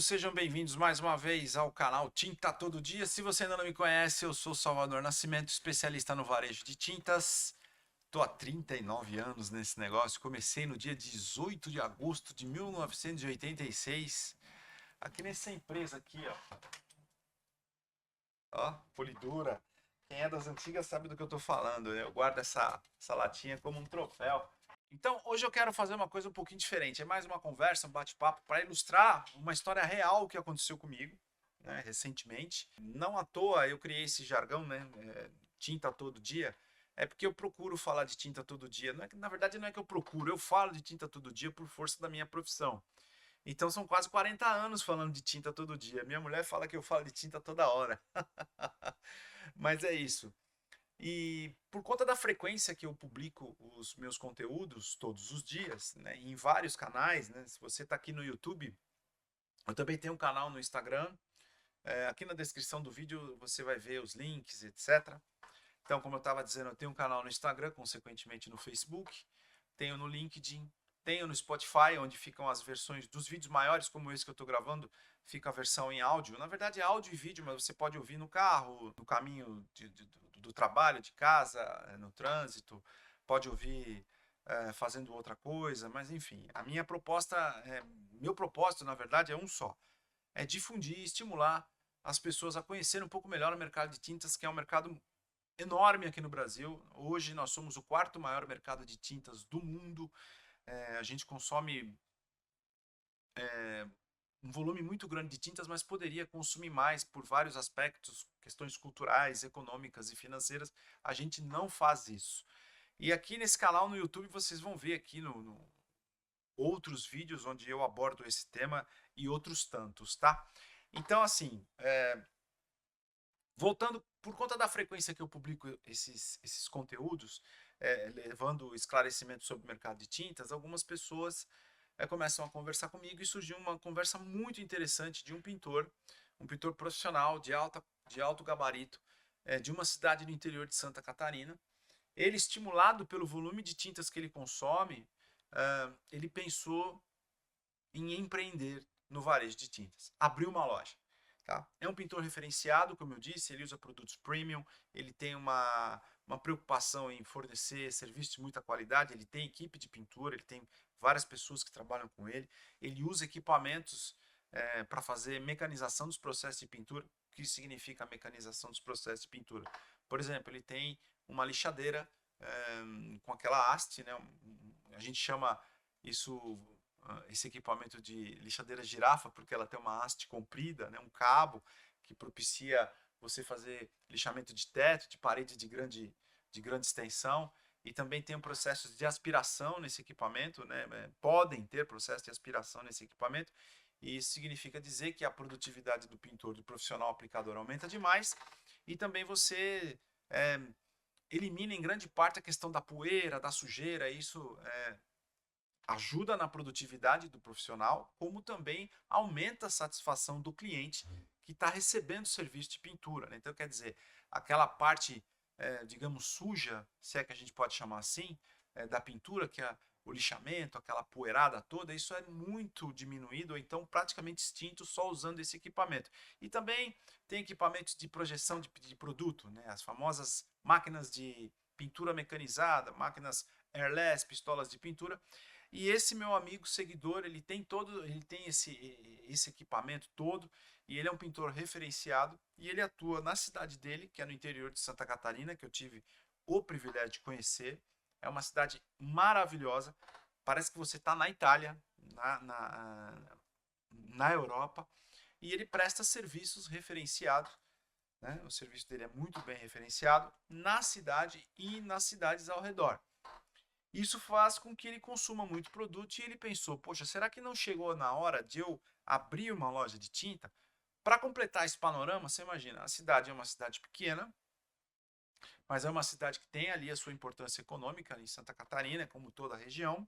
sejam bem-vindos mais uma vez ao canal Tinta Todo Dia. Se você ainda não me conhece, eu sou Salvador Nascimento, especialista no varejo de tintas. Estou há 39 anos nesse negócio. Comecei no dia 18 de agosto de 1986, aqui nessa empresa aqui, ó, Polidura. Quem é das antigas sabe do que eu estou falando, né? Eu guardo essa latinha como um troféu. Então, hoje eu quero fazer uma coisa um pouquinho diferente. É mais uma conversa, um bate-papo para ilustrar uma história real que aconteceu comigo, né, recentemente. Não à toa eu criei esse jargão, né, tinta todo dia. É porque eu procuro falar de tinta todo dia. Não é que, na verdade, não é que eu procuro, eu falo de tinta todo dia por força da minha profissão. Então são quase 40 anos falando de tinta todo dia. Minha mulher fala que eu falo de tinta toda hora. Mas é isso. E por conta da frequência que eu publico os meus conteúdos todos os dias, né, em vários canais, né, se você está aqui no YouTube, eu também tenho um canal no Instagram. Aqui na descrição do vídeo você vai ver os links, etc. Então, como eu estava dizendo, eu tenho um canal no Instagram, consequentemente no Facebook, tenho no LinkedIn, tenho no Spotify, onde ficam as versões dos vídeos maiores, como esse que eu estou gravando, fica a versão em áudio. Na verdade é áudio e vídeo, mas você pode ouvir no carro, no caminho do trabalho, de casa, no trânsito, pode ouvir fazendo outra coisa, mas enfim, a minha proposta, meu propósito, na verdade, é um só, é difundir e estimular as pessoas a conhecerem um pouco melhor o mercado de tintas, que é um mercado enorme aqui no Brasil. Hoje nós somos o quarto maior mercado de tintas do mundo. A gente consome um volume muito grande de tintas, mas poderia consumir mais por vários aspectos, questões culturais, econômicas e financeiras. A gente não faz isso. E aqui nesse canal no YouTube vocês vão ver aqui no outros vídeos onde eu abordo esse tema e outros tantos, tá? Então, assim, voltando, por conta da frequência que eu publico esses conteúdos, levando esclarecimento sobre o mercado de tintas, algumas pessoas começam a conversar comigo e surgiu uma conversa muito interessante de um pintor profissional de alto gabarito, de uma cidade do interior de Santa Catarina. Ele, estimulado pelo volume de tintas que ele consome, ele pensou em empreender no varejo de tintas, abriu uma loja. Tá? É um pintor referenciado, como eu disse, ele usa produtos premium, ele tem uma preocupação em fornecer serviços de muita qualidade, ele tem equipe de pintura, ele tem várias pessoas que trabalham com ele usa equipamentos para fazer mecanização dos processos de pintura. O que significa a mecanização dos processos de pintura? Por exemplo, ele tem uma lixadeira com aquela haste, né? A gente chama isso esse equipamento de lixadeira girafa, porque ela tem uma haste comprida, né, um cabo que propicia você fazer lixamento de teto, de parede de grande extensão, e também tem um processo de aspiração nesse equipamento, né, podem ter processo de aspiração nesse equipamento, e isso significa dizer que a produtividade do pintor, do profissional aplicador aumenta demais, e também você elimina em grande parte a questão da poeira, da sujeira, isso ajuda na produtividade do profissional, como também aumenta a satisfação do cliente que está recebendo o serviço de pintura, né? Então, quer dizer, aquela parte, digamos, suja, se é que a gente pode chamar assim, da pintura, que é o lixamento, aquela poeirada toda, isso é muito diminuído, ou então praticamente extinto, só usando esse equipamento. E também tem equipamentos de projeção de produto, né? As famosas máquinas de pintura mecanizada, máquinas airless, pistolas de pintura. E esse meu amigo seguidor, ele tem esse equipamento todo, e ele é um pintor referenciado, e ele atua na cidade dele, que é no interior de Santa Catarina, que eu tive o privilégio de conhecer. É uma cidade maravilhosa, parece que você está na Itália, na Europa, e ele presta serviços referenciados, né? O serviço dele é muito bem referenciado na cidade e nas cidades ao redor. Isso faz com que ele consuma muito produto, e ele pensou, poxa, será que não chegou na hora de eu abrir uma loja de tinta? Para completar esse panorama, você imagina, a cidade é uma cidade pequena, mas é uma cidade que tem ali a sua importância econômica, em Santa Catarina, como toda a região.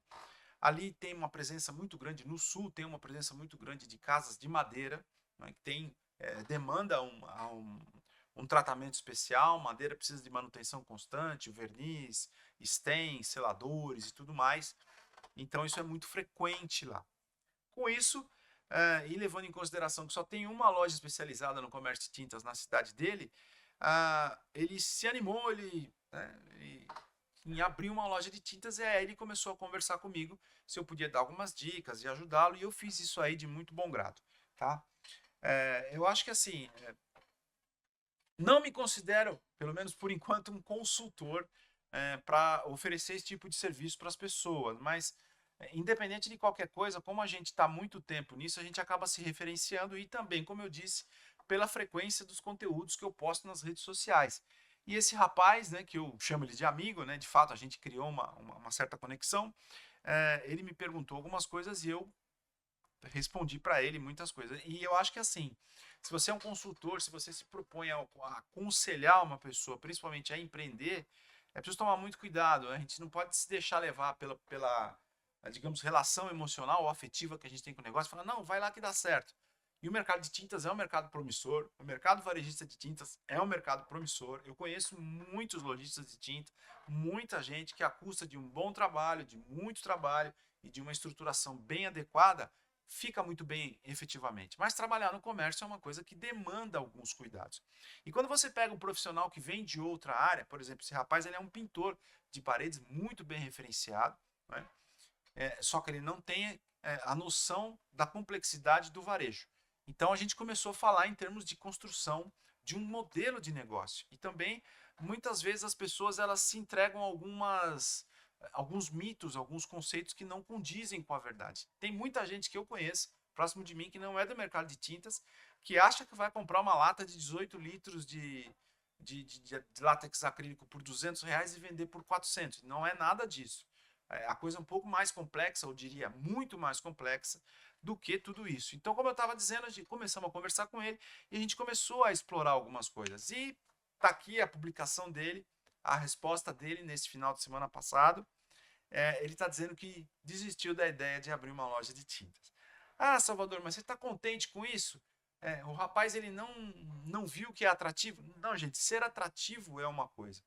Ali tem uma presença muito grande, no sul tem uma presença muito grande de casas de madeira, né, que tem demanda um tratamento especial. Madeira precisa de manutenção constante, verniz, stem, seladores e tudo mais. Então isso é muito frequente lá. Com isso, e levando em consideração que só tem uma loja especializada no comércio de tintas na cidade dele, ele se animou, em abrir uma loja de tintas, e aí ele começou a conversar comigo se eu podia dar algumas dicas e ajudá-lo, e eu fiz isso aí de muito bom grado, tá? Eu acho que assim, não me considero, pelo menos por enquanto, um consultor para oferecer esse tipo de serviço para as pessoas, mas independente de qualquer coisa, como a gente está muito tempo nisso, a gente acaba se referenciando e também, como eu disse, pela frequência dos conteúdos que eu posto nas redes sociais. E esse rapaz, né, que eu chamo ele de amigo, né, de fato a gente criou uma certa conexão, ele me perguntou algumas coisas e eu respondi para ele muitas coisas. E eu acho que assim, se você é um consultor, se você se propõe a aconselhar uma pessoa, principalmente a empreender, é preciso tomar muito cuidado, né? A gente não pode se deixar levar pela digamos, relação emocional ou afetiva que a gente tem com o negócio e falar, não, vai lá que dá certo. E o mercado de tintas é um mercado promissor, o mercado varejista de tintas é um mercado promissor. Eu conheço muitos lojistas de tinta, muita gente que, à custa de um bom trabalho, de muito trabalho e de uma estruturação bem adequada, fica muito bem efetivamente. Mas trabalhar no comércio é uma coisa que demanda alguns cuidados. E quando você pega um profissional que vem de outra área, por exemplo, esse rapaz ele é um pintor de paredes muito bem referenciado, né? Só que ele não tem a noção da complexidade do varejo. Então a gente começou a falar em termos de construção de um modelo de negócio. E também, muitas vezes, as pessoas elas se entregam a alguns mitos, alguns conceitos que não condizem com a verdade. Tem muita gente que eu conheço, próximo de mim, que não é do mercado de tintas, que acha que vai comprar uma lata de 18 litros de látex acrílico por R$ 200 e vender por 400. Não é nada disso. A coisa é um pouco mais complexa, eu diria muito mais complexa do que tudo isso. Então, como eu estava dizendo, a gente começamos a conversar com ele e a gente começou a explorar algumas coisas. E está aqui a publicação dele, a resposta dele nesse final de semana passado. Ele está dizendo que desistiu da ideia de abrir uma loja de tintas. Ah, Salvador, mas você está contente com isso? O rapaz ele não viu que é atrativo? Não, gente, ser atrativo é uma coisa.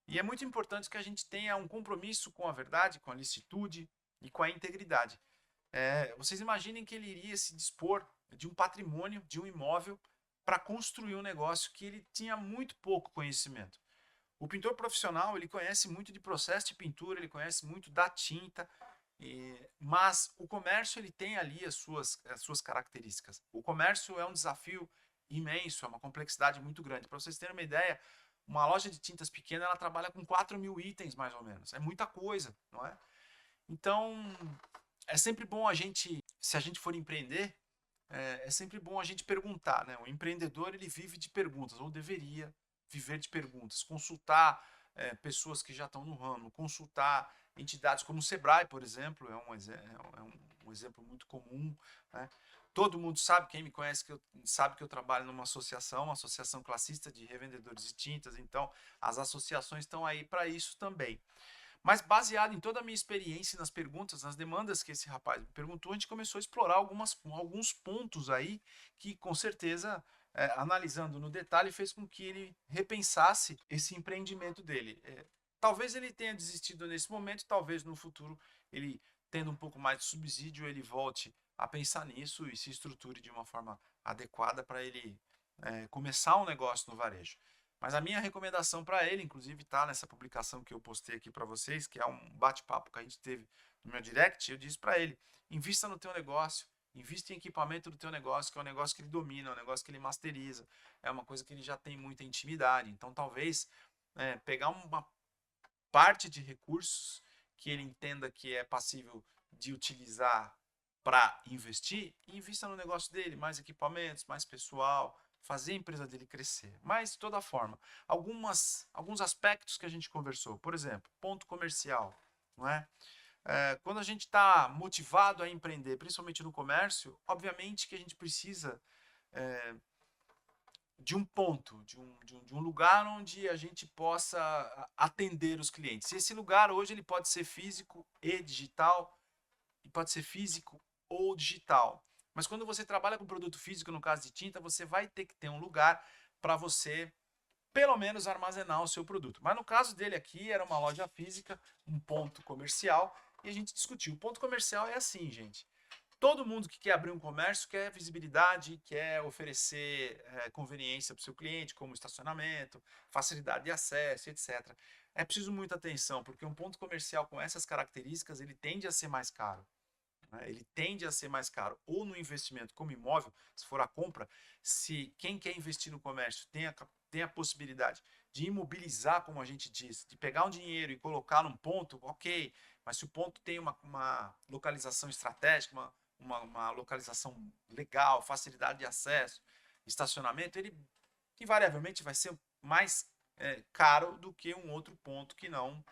E é muito importante que a gente tenha um compromisso com a verdade, com a licitude e com a integridade. Vocês imaginem que ele iria se dispor de um patrimônio, de um imóvel, para construir um negócio que ele tinha muito pouco conhecimento. O pintor profissional ele conhece muito de processo de pintura, ele conhece muito da tinta, mas o comércio ele tem ali as suas características. O comércio é um desafio imenso, é uma complexidade muito grande. Para vocês terem uma ideia, uma loja de tintas pequena ela trabalha com 4.000 itens mais ou menos. É muita coisa, não é? Então é sempre bom a gente, se a gente for empreender, é sempre bom a gente perguntar, né? O empreendedor ele vive de perguntas, ou deveria viver de perguntas, consultar pessoas que já estão no ramo, consultar entidades como o Sebrae, por exemplo, é um exemplo muito comum, né? Todo mundo sabe, quem me conhece, sabe que eu trabalho numa associação, uma associação classista de revendedores de tintas, então as associações estão aí para isso também. Mas baseado em toda a minha experiência nas perguntas, nas demandas que esse rapaz me perguntou, a gente começou a explorar alguns pontos aí que com certeza, analisando no detalhe, fez com que ele repensasse esse empreendimento dele. Talvez ele tenha desistido nesse momento, talvez no futuro ele tendo um pouco mais de subsídio, ele volte a pensar nisso e se estruture de uma forma adequada para ele começar um negócio no varejo. Mas a minha recomendação para ele, inclusive, está nessa publicação que eu postei aqui para vocês, que é um bate-papo que a gente teve no meu direct. Eu disse para ele: invista no teu negócio, invista em equipamento do teu negócio, que é um negócio que ele domina, é um negócio que ele masteriza, é uma coisa que ele já tem muita intimidade. Então, talvez pegar uma parte de recursos que ele entenda que é passível de utilizar para investir, e invista no negócio dele, mais equipamentos, mais pessoal, fazer a empresa dele crescer. Mas, de toda forma, alguns aspectos que a gente conversou, por exemplo, ponto comercial, não é? Quando a gente está motivado a empreender, principalmente no comércio, obviamente que a gente precisa de um ponto, de um lugar onde a gente possa atender os clientes. E esse lugar hoje ele pode ser físico e digital, e pode ser físico ou digital. Mas quando você trabalha com produto físico, no caso de tinta, você vai ter que ter um lugar para você, pelo menos, armazenar o seu produto. Mas no caso dele aqui, era uma loja física, um ponto comercial, e a gente discutiu. O ponto comercial é assim, gente. Todo mundo que quer abrir um comércio quer visibilidade, quer oferecer conveniência para o seu cliente, como estacionamento, facilidade de acesso, etc. É preciso muita atenção, porque um ponto comercial com essas características, ele tende a ser mais caro. Né? Ele tende a ser mais caro. Ou no investimento como imóvel, se for a compra, se quem quer investir no comércio tem a possibilidade de imobilizar, como a gente diz, de pegar um dinheiro e colocar num ponto, ok, mas se o ponto tem uma localização estratégica, uma localização legal, facilidade de acesso, estacionamento, ele invariavelmente vai ser mais caro do que um outro ponto que não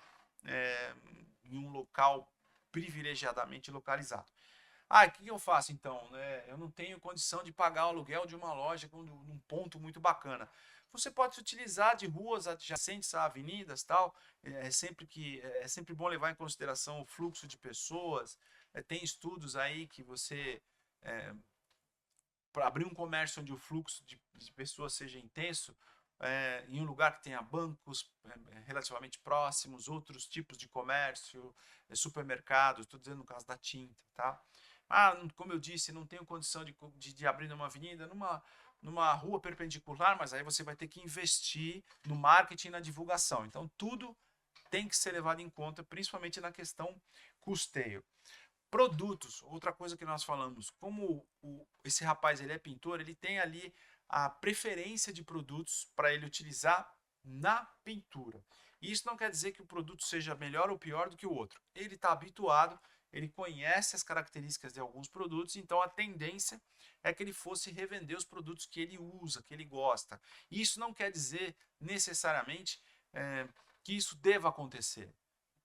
em um local privilegiadamente localizado. O que eu faço então? Eu não tenho condição de pagar o aluguel de uma loja num ponto muito bacana. Você pode se utilizar de ruas adjacentes a avenidas, tal. É sempre bom levar em consideração o fluxo de pessoas. Tem estudos aí que você para abrir um comércio onde o fluxo de pessoas seja intenso, em um lugar que tenha bancos relativamente próximos, outros tipos de comércio, supermercados, estou dizendo no caso da tinta, tá? Como eu disse, não tenho condição de abrir numa avenida, numa rua perpendicular, mas aí você vai ter que investir no marketing e na divulgação. Então, tudo tem que ser levado em conta, principalmente na questão custeio. Produtos, outra coisa que nós falamos, como esse rapaz ele é pintor, ele tem ali a preferência de produtos para ele utilizar na pintura. Isso não quer dizer que o produto seja melhor ou pior do que o outro. Ele está habituado, ele conhece as características de alguns produtos, então a tendência é que ele fosse revender os produtos que ele usa, que ele gosta. Isso não quer dizer necessariamente que isso deva acontecer.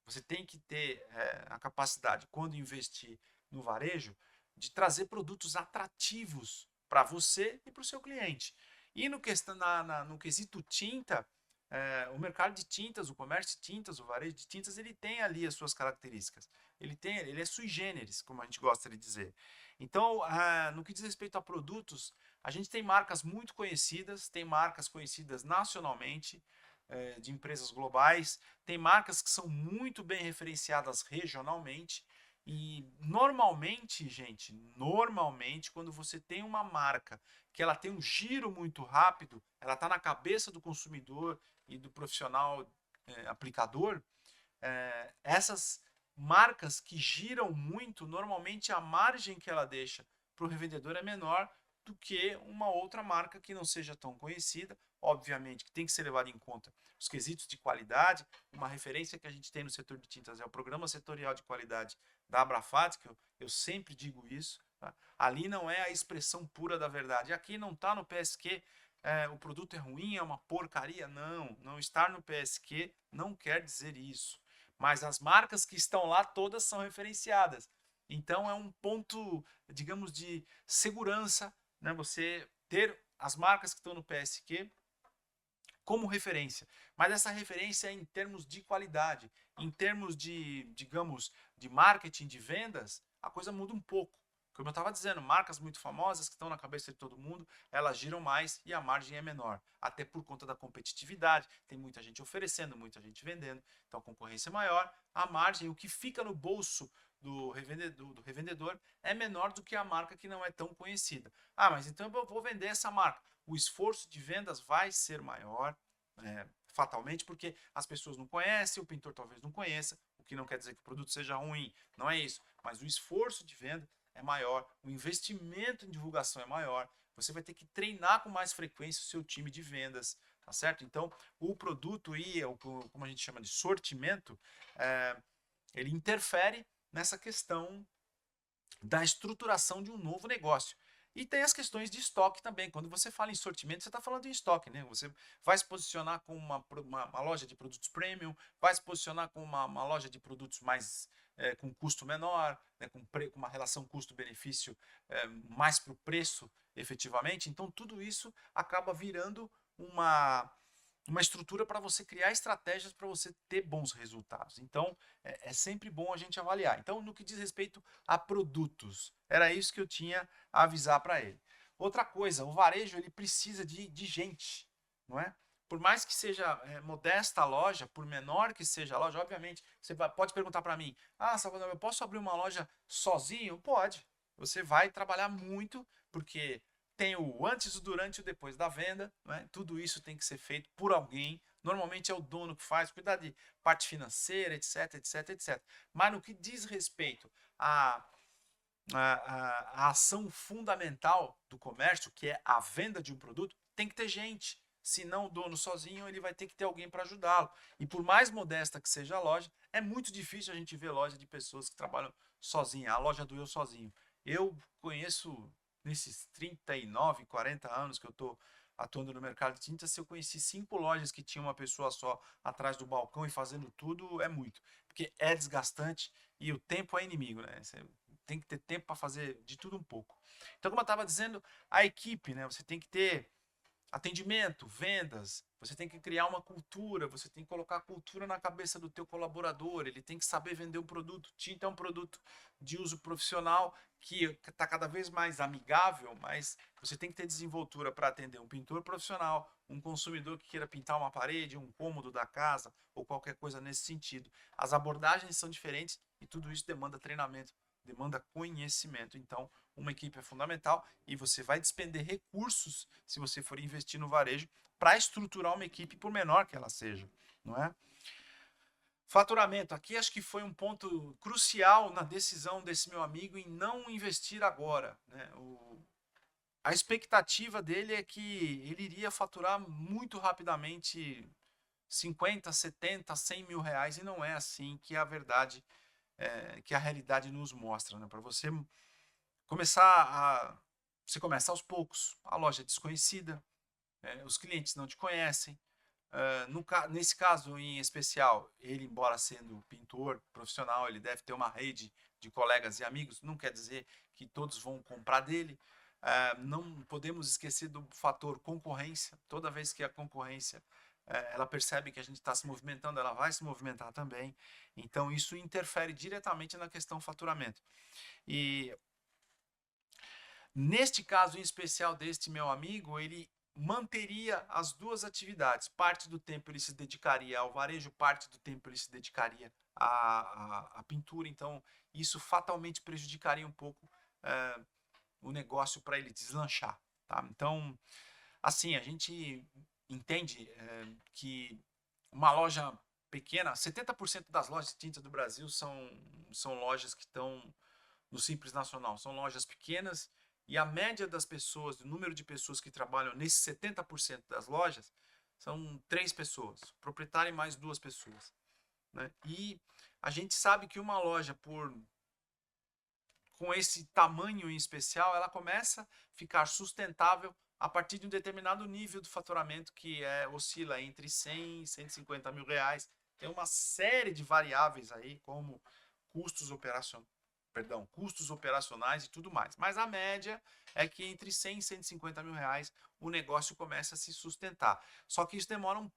Você tem que ter a capacidade, quando investir no varejo, de trazer produtos atrativos para você e para o seu cliente. E no quesito tinta, o mercado de tintas, o comércio de tintas, o varejo de tintas, ele tem ali as suas características. Ele é sui generis, como a gente gosta de dizer. Então, no que diz respeito a produtos, a gente tem marcas muito conhecidas, tem marcas conhecidas nacionalmente, de empresas globais, tem marcas que são muito bem referenciadas regionalmente e normalmente, gente, quando você tem uma marca que ela tem um giro muito rápido, ela está na cabeça do consumidor e do profissional aplicador, essas marcas que giram muito, normalmente a margem que ela deixa para o revendedor é menor do que uma outra marca que não seja tão conhecida. Obviamente que tem que ser levado em conta os quesitos de qualidade. Uma referência que a gente tem no setor de tintas é o Programa Setorial de Qualidade da Abrafat, que eu sempre digo isso. Tá? Ali não é a expressão pura da verdade. Aqui não está no PSQ, o produto é ruim, é uma porcaria. Não estar no PSQ não quer dizer isso. Mas as marcas que estão lá todas são referenciadas. Então é um ponto, digamos, de segurança, né? Você ter as marcas que estão no PSQ como referência. Mas essa referência é em termos de qualidade. Em termos de, digamos, de marketing, de vendas, a coisa muda um pouco. Como eu estava dizendo, marcas muito famosas que estão na cabeça de todo mundo, elas giram mais e a margem é menor. Até por conta da competitividade, tem muita gente oferecendo, muita gente vendendo, então a concorrência é maior, a margem, o que fica no bolso do revendedor é menor do que a marca que não é tão conhecida. Mas então eu vou vender essa marca. O esforço de vendas vai ser maior, fatalmente, porque as pessoas não conhecem, o pintor talvez não conheça, o que não quer dizer que o produto seja ruim, não é isso, mas o esforço de venda é maior, o investimento em divulgação é maior, você vai ter que treinar com mais frequência o seu time de vendas, tá certo? Então, o produto e como a gente chama de sortimento, ele interfere nessa questão da estruturação de um novo negócio. E tem as questões de estoque também. Quando você fala em sortimento, você está falando em estoque, né? Você vai se posicionar como uma loja de produtos premium, vai se posicionar como uma loja de produtos mais com custo menor, né? com uma relação custo-benefício mais para o preço, efetivamente. Então, tudo isso acaba virando uma estrutura para você criar estratégias para você ter bons resultados. Então, é sempre bom a gente avaliar. Então, no que diz respeito a produtos, era isso que eu tinha a avisar para ele. Outra coisa, o varejo ele precisa de gente, não é? Por mais que seja modesta a loja, por menor que seja a loja, obviamente, você pode perguntar para mim, Salvador, eu posso abrir uma loja sozinho? Pode. Você vai trabalhar muito, porque tem o antes, o durante e o depois da venda, né? Tudo isso tem que ser feito por alguém. Normalmente é o dono que faz, cuidar de parte financeira, etc, etc, etc. Mas no que diz respeito à, à ação fundamental do comércio, que é a venda de um produto, tem que ter gente. Se não o dono sozinho, ele vai ter que ter alguém para ajudá-lo. E por mais modesta que seja a loja, é muito difícil a gente ver loja de pessoas que trabalham sozinha, a loja do eu sozinho. Eu conheço, nesses 39, 40 anos que eu estou atuando no mercado de tintas, se eu conheci 5 lojas que tinham uma pessoa só atrás do balcão e fazendo tudo, é muito. Porque é desgastante e o tempo é inimigo, né? Você tem que ter tempo para fazer de tudo um pouco. Então, como eu estava dizendo, a equipe, né? Você tem que ter atendimento, vendas, você tem que criar uma cultura, você tem que colocar a cultura na cabeça do teu colaborador, ele tem que saber vender um produto. Tinta é um produto de uso profissional que está cada vez mais amigável, mas você tem que ter desenvoltura para atender um pintor profissional, um consumidor que queira pintar uma parede, um cômodo da casa ou qualquer coisa nesse sentido. As abordagens são diferentes e tudo isso demanda treinamento, demanda conhecimento. Então, uma equipe é fundamental e você vai despender recursos se você for investir no varejo para estruturar uma equipe, por menor que ela seja, não é? Faturamento, aqui acho que foi um ponto crucial na decisão desse meu amigo em não investir agora, né? A expectativa dele é que ele iria faturar muito rapidamente 50, 70, 100 mil reais e não é assim que a verdade, que a realidade nos mostra, né? Para você começar a você começa aos poucos, a loja é desconhecida, os clientes não te conhecem. Nesse caso em especial, ele, embora sendo pintor profissional, ele deve ter uma rede de colegas e amigos, não quer dizer que todos vão comprar dele. Não podemos esquecer do fator concorrência. Toda vez que a concorrência ela percebe que a gente está se movimentando, ela vai se movimentar também. Então isso interfere diretamente na questão faturamento. E neste caso em especial deste meu amigo, ele manteria as duas atividades. Parte do tempo ele se dedicaria ao varejo, parte do tempo ele se dedicaria à pintura. Então, isso fatalmente prejudicaria um pouco o negócio para ele deslanchar. Tá? Então, assim, a gente entende que uma loja pequena, 70% das lojas de tinta do Brasil são lojas que estão no Simples Nacional. São lojas pequenas e a média das pessoas, do número de pessoas que trabalham nesses 70% das lojas, são 3 pessoas, proprietário e mais 2 pessoas. Né? E a gente sabe que uma loja com esse tamanho em especial, ela começa a ficar sustentável a partir de um determinado nível do faturamento que oscila entre 100 e 150 mil reais. Tem uma série de variáveis aí, como custos custos operacionais e tudo mais. Mas a média é que entre 100 e 150 mil reais o negócio começa a se sustentar. Só que isso demora um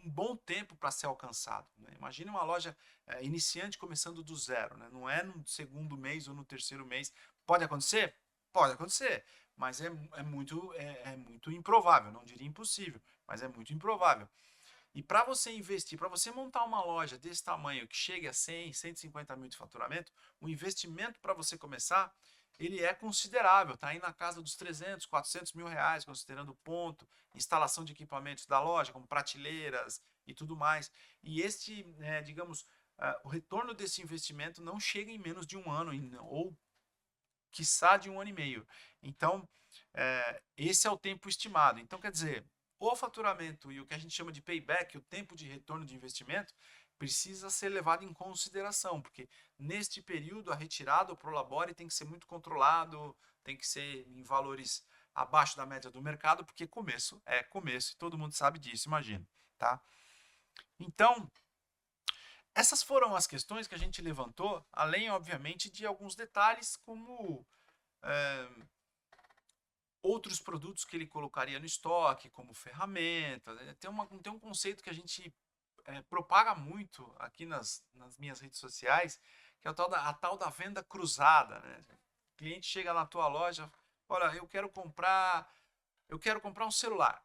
bom tempo para ser alcançado. Né? Imagina uma loja iniciante começando do zero. Né? Não é no segundo mês ou no terceiro mês. Pode acontecer? Pode acontecer. Mas é muito improvável. Não diria impossível, mas é muito improvável. E para você investir, para você montar uma loja desse tamanho que chegue a 100, 150 mil de faturamento, o investimento para você começar, ele é considerável, está aí na casa dos 300, 400 mil reais, considerando o ponto, instalação de equipamentos da loja, como prateleiras e tudo mais. E digamos, o retorno desse investimento não chega em menos de um ano, ou quiçá de um ano e meio. Então, esse é o tempo estimado. Então, quer dizer, o faturamento e o que a gente chama de payback, o tempo de retorno de investimento, precisa ser levado em consideração, porque neste período a retirada, o prolabore tem que ser muito controlado, tem que ser em valores abaixo da média do mercado, porque começo é começo, e todo mundo sabe disso, imagino, tá? Então, essas foram as questões que a gente levantou, além, obviamente, de alguns detalhes, como outros produtos que ele colocaria no estoque, como ferramentas. Né? Tem um conceito que a gente propaga muito aqui nas minhas redes sociais, que é a tal da venda cruzada. Né? O cliente chega na tua loja, olha, eu quero comprar um celular.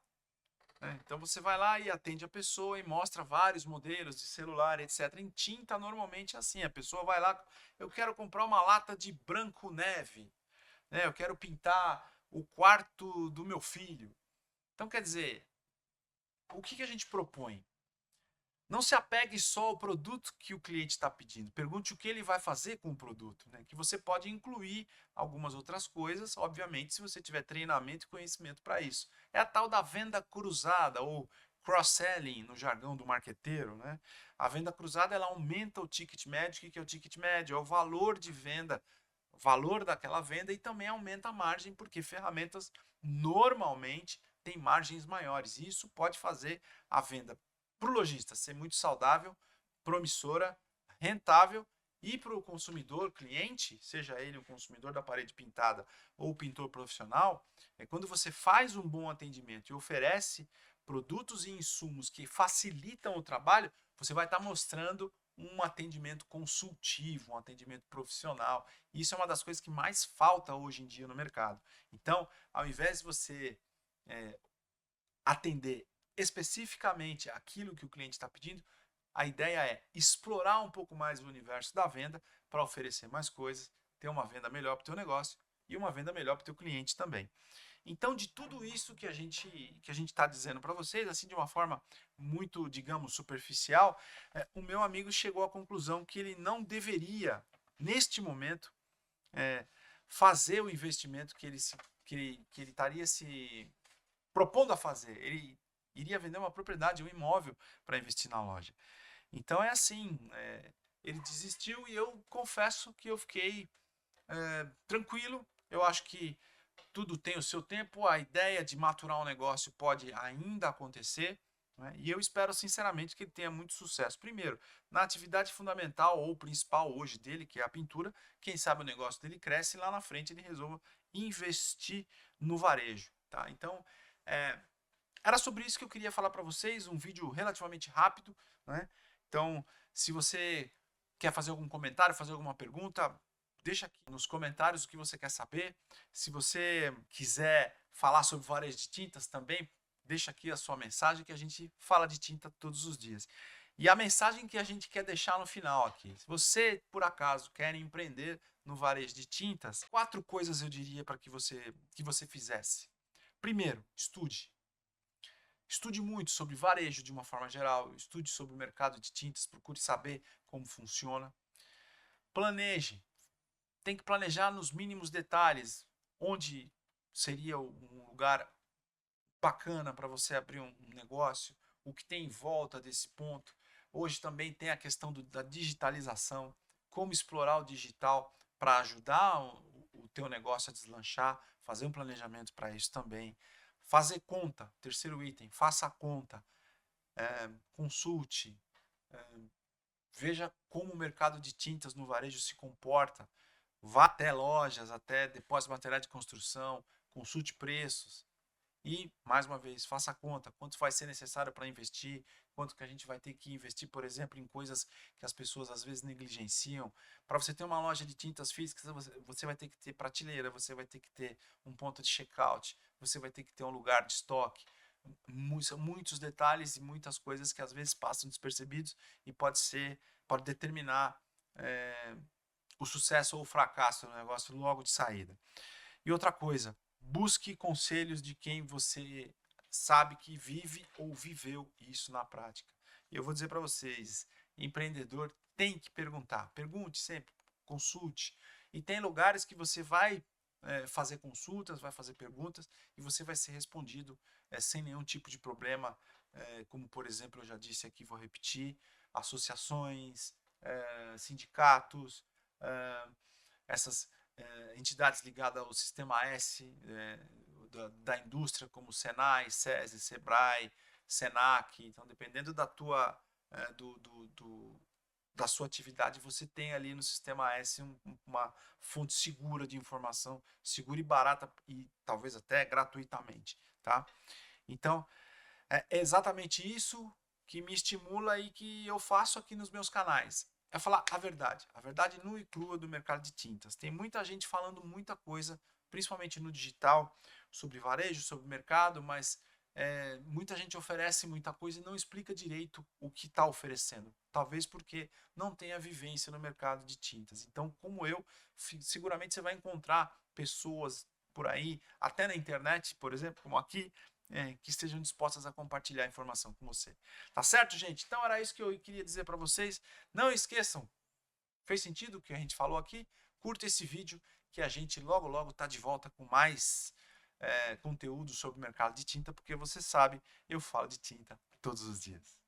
Né? Então você vai lá e atende a pessoa e mostra vários modelos de celular, etc. Em tinta, normalmente é assim, a pessoa vai lá, eu quero comprar uma lata de branco neve. né? Eu quero pintar o quarto do meu filho. Então, quer dizer, o que a gente propõe? Não se apegue só ao produto que o cliente está pedindo. Pergunte o que ele vai fazer com o produto, né? Que você pode incluir algumas outras coisas, obviamente, se você tiver treinamento e conhecimento para isso. É a tal da venda cruzada ou cross-selling no jargão do marqueteiro, né? A venda cruzada ela aumenta o ticket médio. O que é o ticket médio? É o valor de venda, o valor daquela venda e também aumenta a margem, porque ferramentas normalmente têm margens maiores. E isso pode fazer a venda para o lojista ser muito saudável, promissora, rentável e para o consumidor, cliente, seja ele o consumidor da parede pintada ou o pintor profissional, é quando você faz um bom atendimento e oferece produtos e insumos que facilitam o trabalho, você vai estar mostrando um atendimento consultivo, um atendimento profissional. E isso é uma das coisas que mais falta hoje em dia no mercado. Então, ao invés de você atender especificamente aquilo que o cliente está pedindo, a ideia é explorar um pouco mais o universo da venda para oferecer mais coisas, ter uma venda melhor para o teu negócio e uma venda melhor para o teu cliente também. Então, de tudo isso que a gente está dizendo para vocês, assim de uma forma muito, digamos, superficial, o meu amigo chegou à conclusão que ele não deveria, neste momento, fazer o investimento que ele estaria se propondo a fazer. Ele iria vender uma propriedade, um imóvel, para investir na loja. Então é assim, ele desistiu e eu confesso que eu fiquei tranquilo. Eu acho que tudo tem o seu tempo, a ideia de maturar um negócio pode ainda acontecer, né? E eu espero sinceramente que ele tenha muito sucesso. Primeiro, na atividade fundamental ou principal hoje dele, que é a pintura, quem sabe o negócio dele cresce e lá na frente ele resolva investir no varejo. Tá? Então, era sobre isso que eu queria falar para vocês, um vídeo relativamente rápido, né? Então, se você quer fazer algum comentário, fazer alguma pergunta, deixa aqui nos comentários o que você quer saber. Se você quiser falar sobre varejo de tintas também, deixa aqui a sua mensagem que a gente fala de tinta todos os dias. E a mensagem que a gente quer deixar no final aqui, se você por acaso quer empreender no varejo de tintas, 4 coisas eu diria para que você fizesse. Primeiro, estude. Estude muito sobre varejo de uma forma geral, estude sobre o mercado de tintas, procure saber como funciona. Planeje, tem que planejar nos mínimos detalhes, onde seria um lugar bacana para você abrir um negócio, o que tem em volta desse ponto. Hoje também tem a questão da digitalização, como explorar o digital para ajudar o teu negócio a deslanchar, fazer um planejamento para isso também. Fazer conta, terceiro item, faça a conta, consulte, veja como o mercado de tintas no varejo se comporta, vá até lojas, até depósitos de materiais de construção, consulte preços e, mais uma vez, faça a conta, quanto vai ser necessário para investir, quanto que a gente vai ter que investir, por exemplo, em coisas que as pessoas às vezes negligenciam. Para você ter uma loja de tintas físicas, você vai ter que ter prateleira, você vai ter que ter um ponto de checkout, você vai ter que ter um lugar de estoque. Muitos detalhes e muitas coisas que às vezes passam despercebidos e pode determinar o sucesso ou o fracasso do negócio logo de saída. E outra coisa, busque conselhos de quem você sabe que vive ou viveu isso na prática. E eu vou dizer para vocês, empreendedor tem que perguntar. Pergunte sempre, consulte. E tem lugares que você vai fazer consultas, vai fazer perguntas e você vai ser respondido sem nenhum tipo de problema, como por exemplo eu já disse aqui, vou repetir, associações, sindicatos, essas entidades ligadas ao sistema S da indústria, como Senai, SESI, Sebrae, Senac. Então, dependendo da sua atividade, você tem ali no sistema S uma fonte segura de informação, segura e barata e talvez até gratuitamente, tá? Então, é exatamente isso que me estimula e que eu faço aqui nos meus canais. É falar a verdade nua e crua do mercado de tintas. Tem muita gente falando muita coisa, principalmente no digital, sobre varejo, sobre mercado, mas muita gente oferece muita coisa e não explica direito o que está oferecendo. Talvez porque não tenha vivência no mercado de tintas. Então, como eu, seguramente você vai encontrar pessoas por aí, até na internet, por exemplo, como aqui, que estejam dispostas a compartilhar informação com você. Tá certo, gente? Então era isso que eu queria dizer para vocês. Não esqueçam, fez sentido o que a gente falou aqui? Curta esse vídeo que a gente logo logo tá de volta com mais conteúdo sobre o mercado de tinta, porque você sabe, eu falo de tinta todos os dias.